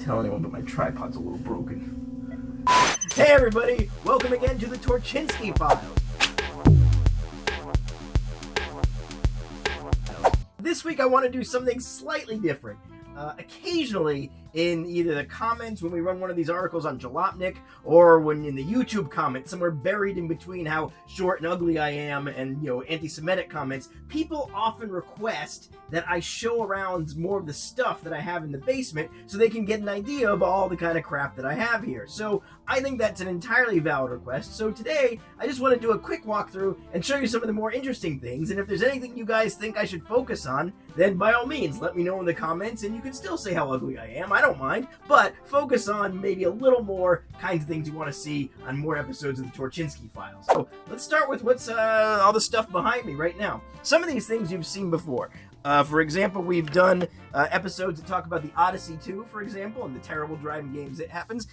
tell anyone, but my tripod's a little broken. Hey everybody, welcome again to the Torchinsky Files. This week I want to do something slightly different. Occasionally, in either the comments when we run one of these articles on Jalopnik, or when in the YouTube comments, somewhere buried in between how short and ugly I am and, anti-Semitic comments, people often request that I show around more of the stuff that I have in the basement so they can get an idea of all the kind of crap that I have here. So I think that's an entirely valid request. So today, I just want to do a quick walkthrough and show you some of the more interesting things. And if there's anything you guys think I should focus on, then by all means, let me know in the comments, and you can still say how ugly I am. I don't mind, but focus on maybe a little more kinds of things you want to see on more episodes of the Torchinsky Files. So let's start with what's all the stuff behind me right now. Some of these things you've seen before. For example, we've done episodes that talk about the Odyssey 2, for example, and the terrible driving games that happens.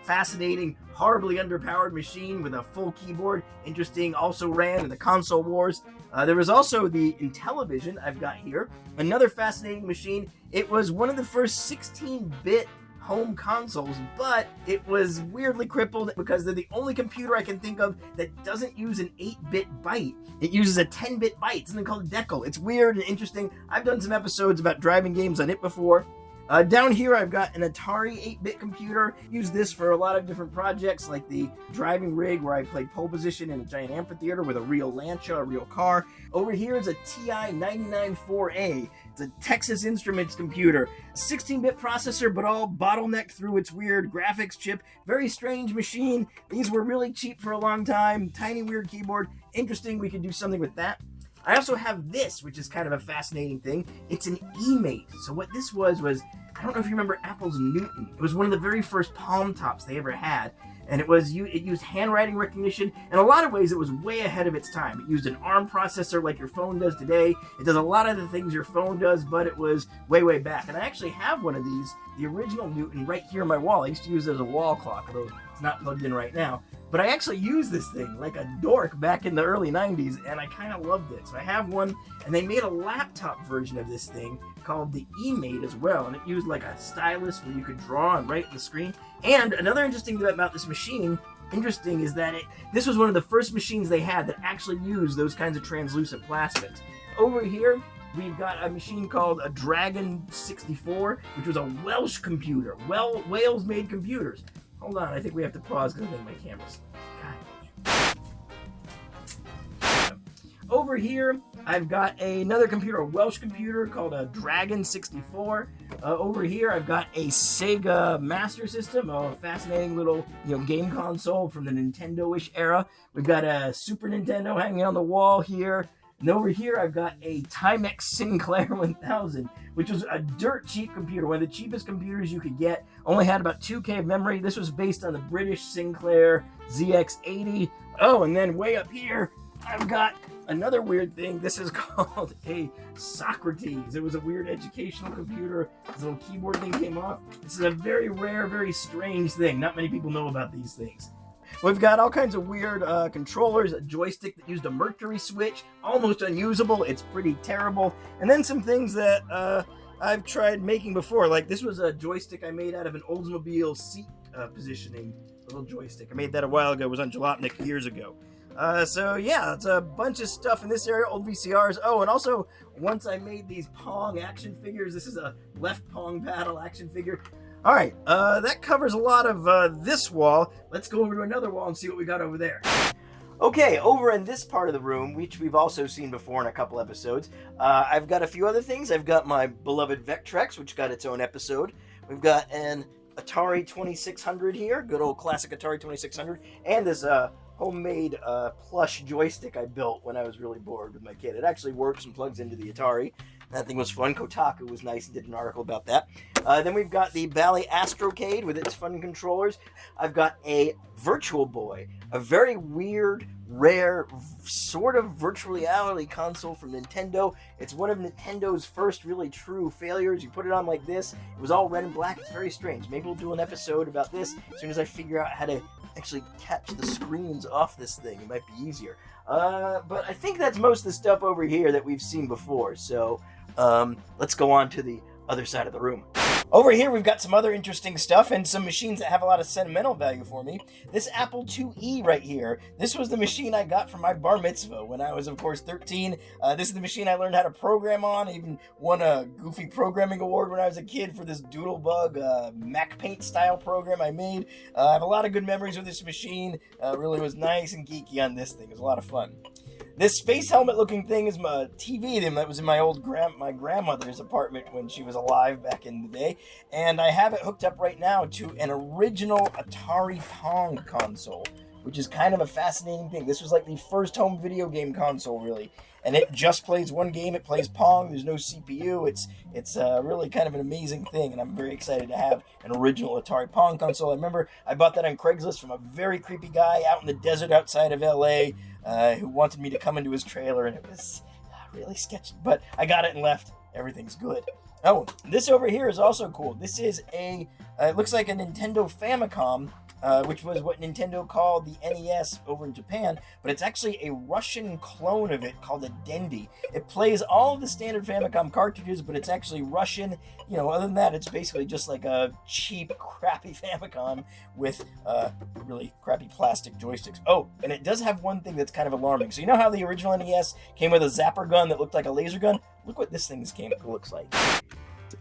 Fascinating, horribly underpowered machine with a full keyboard. Interesting, also ran in the console wars. There was also the Intellivision I've got here. Another fascinating machine. It was one of the first 16-bit home consoles, but it was weirdly crippled because they're the only computer I can think of that doesn't use an 8-bit byte. It uses a 10-bit byte, something called decal. It's weird and interesting. I've done some episodes about driving games on it before. Down here I've got an Atari 8-bit computer. Use this for a lot of different projects, like the driving rig where I played pole position in a giant amphitheater with a real Lancia, a real car. Over here is a TI 994A. It's a Texas Instruments computer. 16-bit processor, but all bottlenecked through its weird graphics chip. Very strange machine. These were really cheap for a long time. Tiny weird keyboard. Interesting, we could do something with that. I also have this, which is kind of a fascinating thing. It's an eMate. So what this was, I don't know if you remember Apple's Newton. It was one of the very first Palm Tops they ever had. And it used handwriting recognition. In a lot of ways, it was way ahead of its time. It used an ARM processor like your phone does today. It does a lot of the things your phone does, but it was way, way back. And I actually have one of these, the original Newton, right here on my wall. I used to use it as a wall clock, although it's not plugged in right now. But I actually used this thing like a dork back in the early 90s, and I kind of loved it. So I have one, and they made a laptop version of this thing called the eMate as well, and it used like a stylus where you could draw and write on the screen. And another interesting thing about this machine, is that this was one of the first machines they had that actually used those kinds of translucent plastics. Over here, we've got a machine called a Dragon 64, which was a Welsh computer. Wales made computers. Hold on, I think we have to pause because I think my camera's... God. Over here, I've got another computer, a Welsh computer called a Dragon 64. Over here, I've got a Sega Master System, a fascinating little game console from the Nintendo-ish era. We've got a Super Nintendo hanging on the wall here. And over here, I've got a Timex Sinclair 1000, which was a dirt cheap computer, one of the cheapest computers you could get. Only had about 2K of memory. This was based on the British Sinclair ZX80. Oh, and then way up here, I've got another weird thing. This is called a Socrates. It was a weird educational computer. This little keyboard thing came off. This is a very rare, very strange thing. Not many people know about these things. We've got all kinds of weird controllers, a joystick that used a mercury switch, almost unusable, it's pretty terrible, and then some things that I've tried making before, like this was a joystick I made out of an Oldsmobile seat positioning, little joystick. I made that a while ago, it was on Jalopnik years ago. So yeah, it's a bunch of stuff in this area, old VCRs. Oh, and also, once I made these Pong action figures, this is a left Pong paddle action figure. Alright, that covers a lot of this wall. Let's go over to another wall and see what we got over there. Okay, over in this part of the room, which we've also seen before in a couple episodes, I've got a few other things. I've got my beloved Vectrex, which got its own episode. We've got an Atari 2600 here, good old classic Atari 2600, and this homemade plush joystick I built when I was really bored with my kid. It actually works and plugs into the Atari. That thing was fun. Kotaku was nice and did an article about that. Then we've got the Bally Astrocade with its fun controllers. I've got a Virtual Boy, a very weird, rare, sort of virtual reality console from Nintendo. It's one of Nintendo's first really true failures. You put it on like this, it was all red and black. It's very strange. Maybe we'll do an episode about this as soon as I figure out how to actually catch the screens off this thing. It might be easier. But I think that's most of the stuff over here that we've seen before. So let's go on to the other side of the room. Over here, we've got some other interesting stuff and some machines that have a lot of sentimental value for me. This Apple IIe right here, this was the machine I got for my bar mitzvah when I was, of course, 13. This is the machine I learned how to program on. I even won a Goofy Programming Award when I was a kid for this Doodlebug Mac Paint style program I made. I have a lot of good memories with this machine. Really was nice and geeky on this thing. It was a lot of fun. This space helmet looking thing is my TV that was in my old my grandmother's apartment when she was alive back in the day. And I have it hooked up right now to an original Atari Pong console, which is kind of a fascinating thing. This was like the first home video game console, really. And it just plays one game. It plays Pong. There's no CPU. It's really kind of an amazing thing, and I'm very excited to have an original Atari Pong console. I remember I bought that on Craigslist from a very creepy guy out in the desert outside of LA who wanted me to come into his trailer, and it was really sketchy. But I got it and left. Everything's good. Oh, this over here is also cool. This is it looks like a Nintendo Famicom, which was what Nintendo called the NES over in Japan, but it's actually a Russian clone of it called a Dendy. It plays all of the standard Famicom cartridges, but it's actually Russian. Other than that, it's basically just like a cheap, crappy Famicom with really crappy plastic joysticks. Oh, and it does have one thing that's kind of alarming. So you know how the original NES came with a zapper gun that looked like a laser gun? Look what this thing looks like.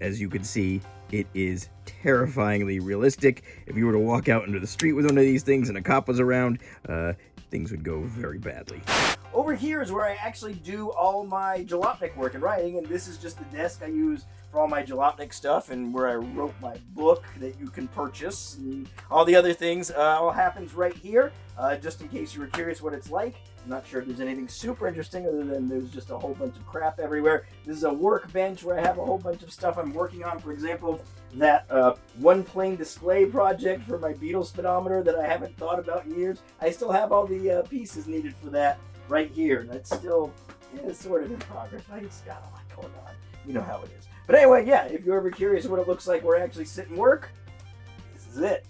As you can see, it is terrifyingly realistic. If you were to walk out into the street with one of these things and a cop was around, things would go very badly. Over here is where I actually do all my Jalopnik work and writing, and this is just the desk I use for all my Jalopnik stuff and where I wrote my book that you can purchase and all the other things. All happens right here, just in case you were curious what it's like. I'm not sure if there's anything super interesting other than there's just a whole bunch of crap everywhere. This is a workbench where I have a whole bunch of stuff I'm working on. For example, that one plane display project for my beetle speedometer that I haven't thought about in years. I still have all the pieces needed for that right here. And that's still sort of in progress. I just got a lot going on. You know how it is. But anyway, yeah, if you're ever curious what it looks like where I actually sit and work, this is it.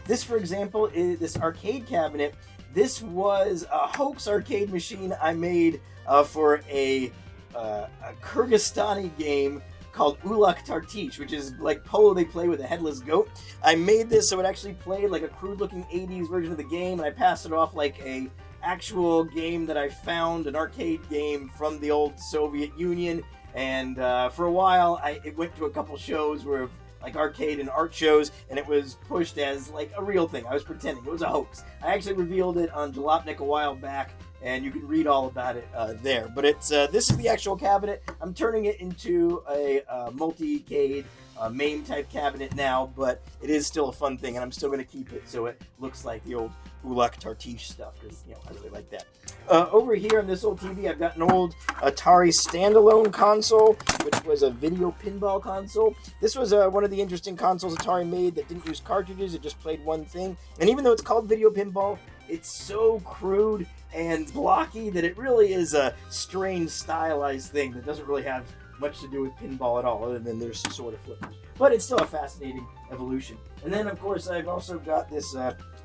This, for example, is this arcade cabinet. This was a hoax arcade machine I made for a Kyrgyzstani game called Ulak Tartish, which is like polo they play with a headless goat. I made this so it actually played like a crude-looking 80s version of the game, and I passed it off like a actual game that I found, an arcade game from the old Soviet Union. And for a while, it went to a couple shows where like arcade and art shows, and it was pushed as like a real thing. I was pretending. It was a hoax. I actually revealed it on Jalopnik a while back, and you can read all about it there. But it's this is the actual cabinet. I'm turning it into a multi-cade MAME type cabinet now, but it is still a fun thing, and I'm still going to keep it so it looks like the old Ulak Tartish stuff, because I really like that. Over here on this old TV, I've got an old Atari standalone console, which was a video pinball console. This was one of the interesting consoles Atari made that didn't use cartridges. It just played one thing. And even though it's called video pinball, it's so crude and blocky that it really is a strange stylized thing that doesn't really have much to do with pinball at all, other than there's some sort of flippers. But it's still a fascinating evolution. And then, of course, I've also got this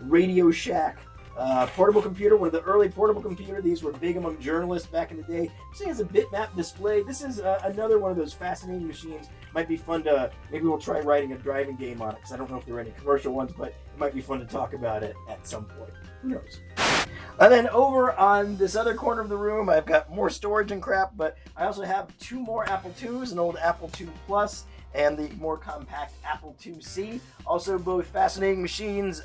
Radio Shack portable computer, one of the early portable computers. These were big among journalists back in the day. This thing has a bitmap display. This is another one of those fascinating machines. Might be fun to, maybe we'll try writing a driving game on it, because I don't know if there are any commercial ones, but it might be fun to talk about it at some point. Who knows? And then over on this other corner of the room, I've got more storage and crap, but I also have two more Apple IIs, an old Apple II Plus and the more compact Apple IIc. Also both fascinating machines.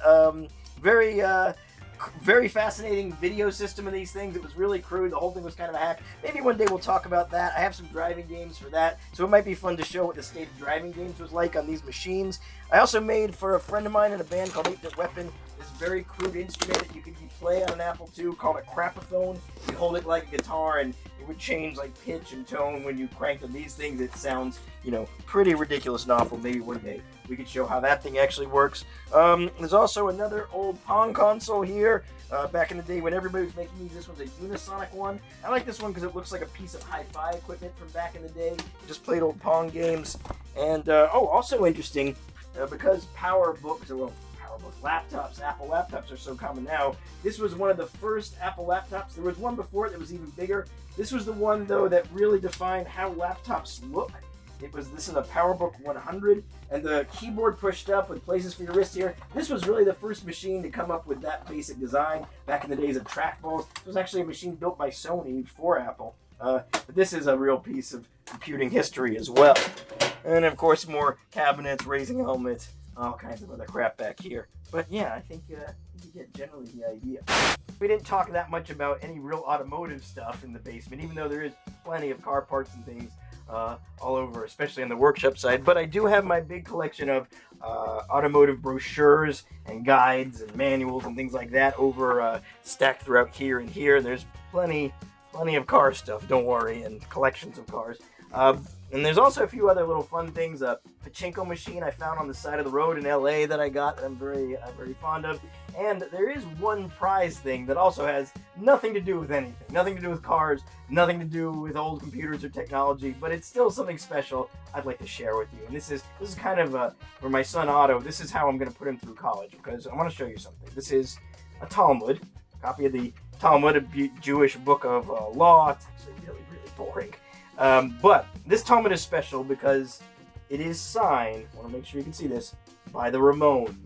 Very fascinating video system of these things. It was really crude. The whole thing was kind of a hack. Maybe one day we'll talk about that. I have some driving games for that, so it might be fun to show what the state of driving games was like on these machines. I also made for a friend of mine in a band called 8-Bit Weapon this very crude instrument that you could play on an Apple II called a crapophone. You hold it like a guitar and it would change like pitch and tone when you cranked on these things. It sounds, pretty ridiculous and awful. Maybe one day we could show how that thing actually works. There's also another old Pong console here. Back in the day when everybody was making these, this one's a Unisonic one. I like this one because it looks like a piece of hi-fi equipment from back in the day. Just played old Pong games. And, also interesting, because laptops, Apple laptops are so common now. This was one of the first Apple laptops. There was one before that was even bigger. This was the one, though, that really defined how laptops look. This is a PowerBook 100, and the keyboard pushed up with places for your wrist here. This was really the first machine to come up with that basic design back in the days of trackballs. It was actually a machine built by Sony for Apple. But this is a real piece of computing history as well. And of course, more cabinets, raising helmets, all kinds of other crap back here. But yeah, I think you get generally the idea. We didn't talk that much about any real automotive stuff in the basement, even though there is plenty of car parts and things all over, especially on the workshop side. But I do have my big collection of automotive brochures and guides and manuals and things like that over stacked throughout here and here. There's plenty of car stuff, don't worry, and collections of cars. And there's also a few other little fun things. A pachinko machine I found on the side of the road in LA that I got that I'm very fond of. And there is one prize thing that also has nothing to do with anything. Nothing to do with cars, nothing to do with old computers or technology, but it's still something special I'd like to share with you. And this is kind of, for my son Otto, this is how I'm going to put him through college, because I want to show you something. This is a Talmud, a copy of the Talmud, a Jewish book of law. It's actually really, really boring. But this Talmud is special because it is signed, I want to make sure you can see this, by the Ramones.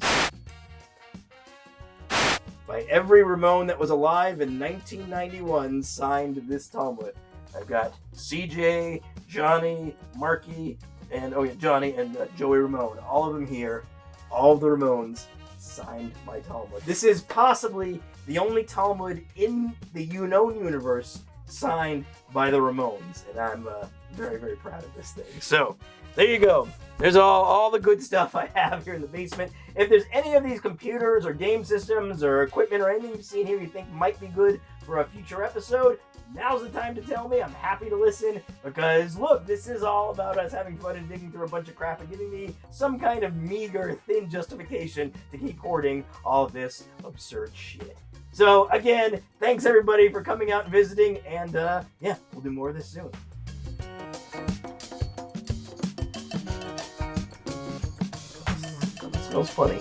By every Ramone that was alive in 1991 signed this Talmud. I've got CJ, Johnny, Marky, and Johnny and Joey Ramone. All of them here. All of the Ramones signed my Talmud. This is possibly the only Talmud in the universe signed by the Ramones, and I'm very, very proud of this thing. So there you go. There's all the good stuff I have here in the basement. If there's any of these computers or game systems or equipment or anything you've seen here you think might be good for a future episode, now's the time to tell me. I'm happy to listen, because look, this is all about us having fun and digging through a bunch of crap and giving me some kind of meager, thin justification to keep hoarding all of this absurd shit. So again, thanks everybody for coming out and visiting, and yeah, we'll do more of this soon. It smells funny.